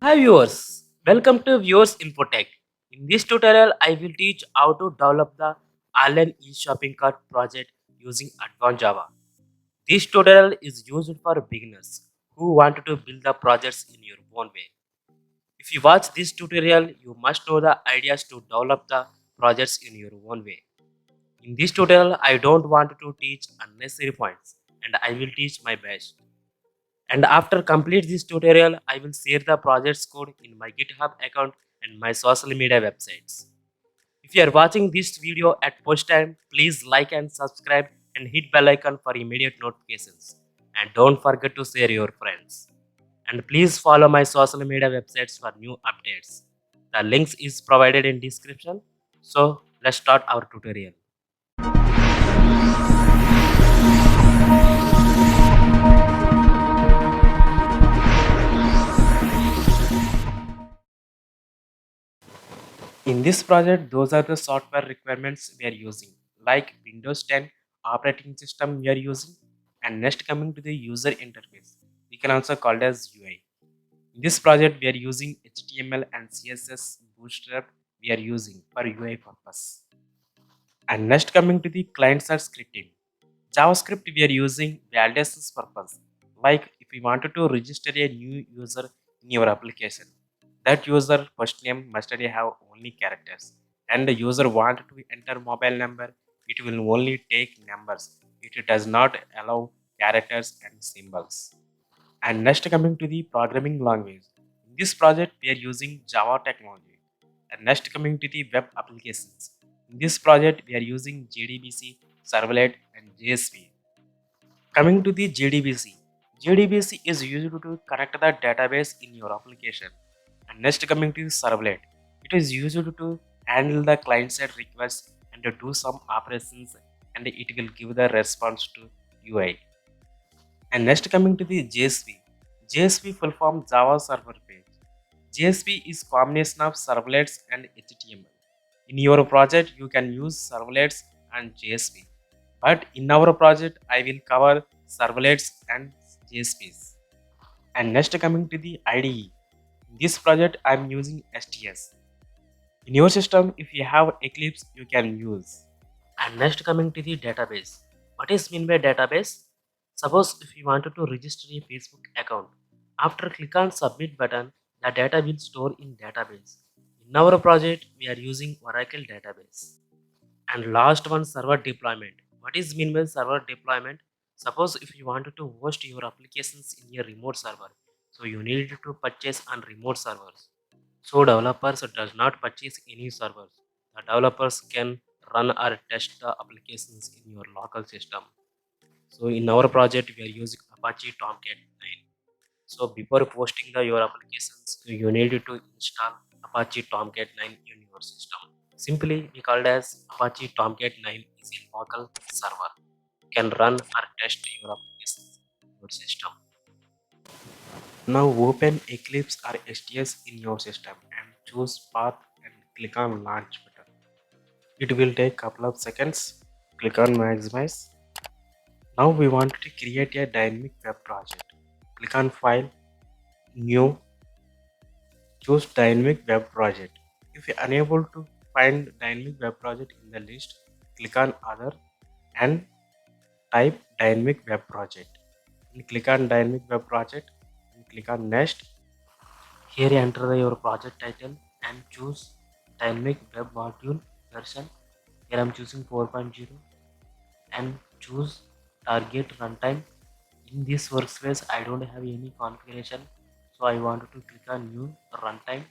Hi viewers, welcome to Viewers Infotech. In this tutorial, I will teach how to develop the online e-shopping cart project using Advanced Java. This tutorial is used for beginners who want to build the projects in your own way. If you watch this tutorial, you must know the ideas to develop the projects in your own way. In this tutorial, I don't want to teach unnecessary points and I will teach my best. And after complete this tutorial, I will share the project's code in my GitHub account and my social media websites. If you are watching this video at post time, please like and subscribe and hit bell icon for immediate notifications. And don't forget to share your friends. And please follow my social media websites for new updates. The links is provided in description. So let's start our tutorial. In this project, those are the software requirements we are using, like Windows 10 operating system we are using, and next coming to the user interface. We can also call it as UI. In this project, we are using HTML and CSS Bootstrap we are using for UI purpose. And next coming to the client-side scripting. JavaScript we are using validations purpose. Like if we wanted to register a new user in your application, that user first name must have only characters. And the user want to enter mobile number, it will only take numbers. It does not allow characters and symbols. And next coming to the programming language. In this project we are using Java technology. And next coming to the web applications. In this project we are using JDBC, Servlet and JSP. Coming to the JDBC. JDBC is used to connect the database in your application. And next coming to the Servlet. It is used to handle the client-side requests and to do some operations and it will give the response to UI. And next coming to the JSP. JSP full form Java Server Page. JSP is combination of servlets and HTML. In your project, you can use servlets and JSP. But in our project, I will cover servlets and JSPs. And next coming to the IDE. In this project, I am using STS. In your system, if you have Eclipse, you can use. And next coming to the database. What is mean by database? Suppose if you wanted to register a Facebook account, after click on submit button, the data will store in database. In our project, we are using Oracle database. And last one, server deployment. What is mean by server deployment? Suppose if you wanted to host your applications in a remote server, so you need to purchase on remote servers. So developers does not purchase any servers. The developers can run or test the applications in your local system. So in our project, we are using Apache Tomcat 9. So before posting your applications, you need to install Apache Tomcat 9 in your system. Simply we called as Apache Tomcat 9 is a local server. You can run or test your applications in your system. Now open Eclipse or STS in your system and choose path and click on launch button. It will take couple of seconds. Click on maximize. Now we want to create a dynamic web project. Click on file, new, choose dynamic web project. If you are unable to find dynamic web project in the list, click on other and type dynamic web project. And click on dynamic web project and click on next. Here enter your project title and choose dynamic web module version. Here I am choosing 4.0 and choose target runtime. In this workspace I don't have any configuration, so I want to click on new runtime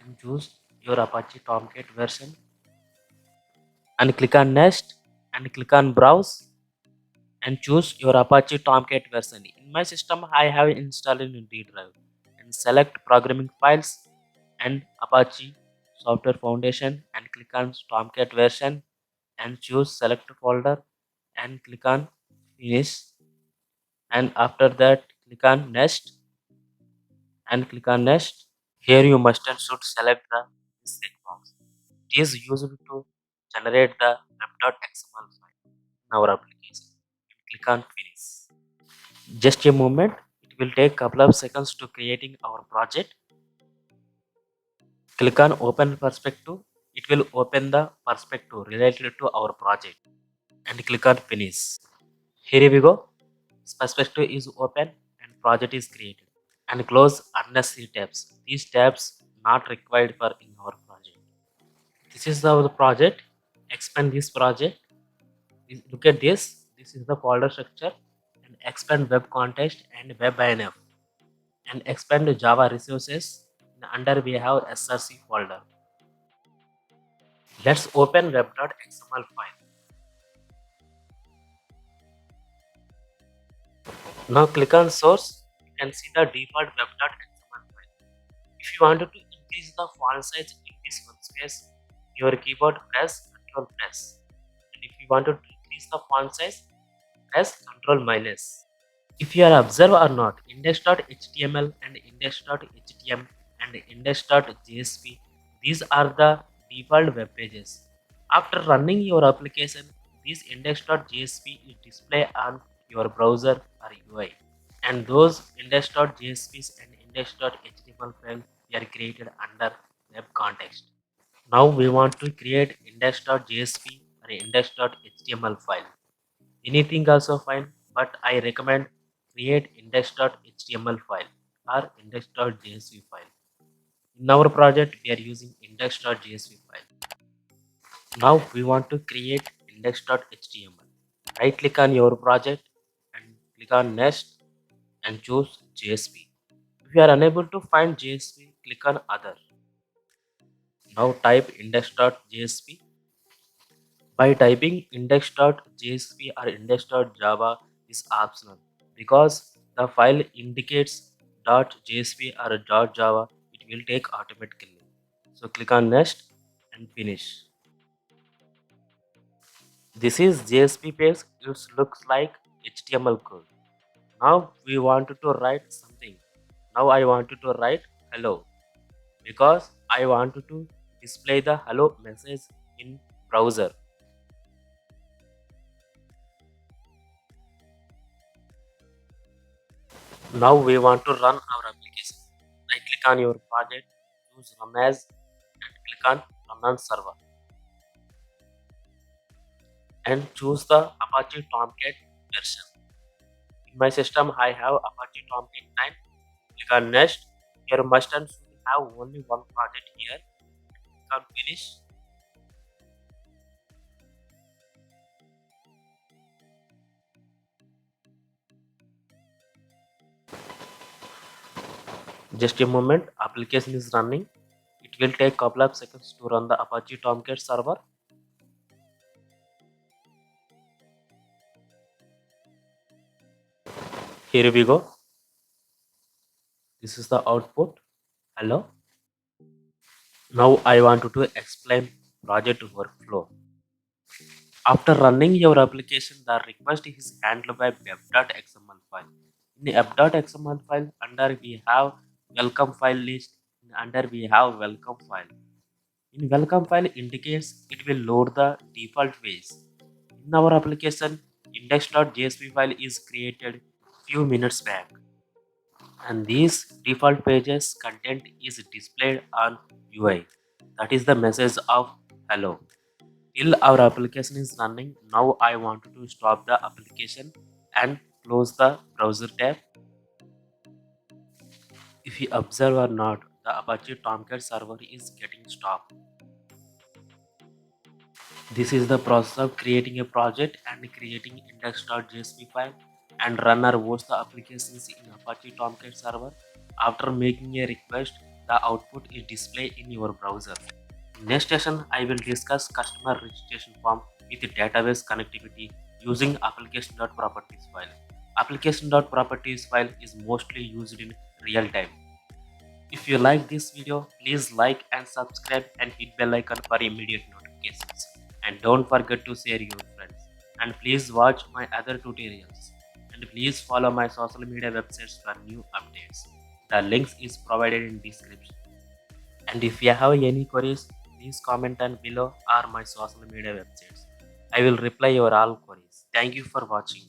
and choose your Apache Tomcat version and click on next and click on browse and choose your Apache Tomcat version. In my system I have installed in D drive and select programming files and Apache software foundation and click on Tomcat version and choose select folder and click on finish, and after that click on next and click on next. Here you must and should select the this checkbox. It is used to generate the web.xml file in our application. Click on finish. Just a moment, it will take couple of seconds to creating our project. Click on open perspective. It will open the perspective related to our project and click on finish. Here we go. Perspective is open and project is created. And close unnecessary tabs. These tabs not required for in our project. This is the project. Expand this project. Look at this. This is the folder structure and expand web context and web INF and expand Java resources. Under we have src folder. Let's open web.xml file. Now click on source. You can see the default web.xml file. If you wanted to increase the font size in this workspace, your keyboard press Ctrl press. And if you wanted to increase the font size, press Ctrl minus. If you are observe or not, index.html and index.htm and index.jsp, these are the default web pages. After running your application, this index.jsp is display on your browser or UI. And those index.jsp's and index.html files are created under web context. Now we want to create index.jsp or index.html file. Anything also fine, but I recommend create index.html file or index.jsp file. In our project, we are using index.jsp file. Now we want to create index.html. Right click on your project and click on next and choose JSP. If you are unable to find JSP, click on other. Now type index.jsp. By typing index.jsp or index.java is optional because the file indicates .jsp or .java, it will take automatically. So click on next and finish. This is JSP page. It looks like HTML code. Now we wanted to write something. Now I wanted to write hello because I wanted to display the hello message in browser. Now we want to run our application. Right click on your project, choose run as and click on run on server and choose the Apache Tomcat version. In my system I have Apache Tomcat 9. Click on next. Here must and should have only one project here. Click on finish. Just a moment, application is running. It will take couple of seconds to run the Apache Tomcat server. Here we go. This is the output. Hello. Now I want to explain project workflow. After running your application, the request is handled by web.xml file. In web.xml file, under we have welcome file list. Under we have welcome file. In welcome file indicates it will load the default page. In our application, index.jsp file is created few minutes back. And these default pages content is displayed on UI. That is the message of hello. Till our application is running, now I want to stop the application and close the browser tab. If you observe or not, the Apache Tomcat server is getting stopped. This is the process of creating a project and creating index.jsp file and run or host the applications in Apache Tomcat server. After making a request, the output is displayed in your browser. Next session, I will discuss customer registration form with database connectivity using application.properties file. Application.properties file is mostly used in real time. If you like this video, please like and subscribe and hit bell icon for immediate notifications. And don't forget to share your friends. And please watch my other tutorials. And please follow my social media websites for new updates. The links is provided in description. And if you have any queries, please comment on below or my social media websites. I will reply your all queries. Thank you for watching.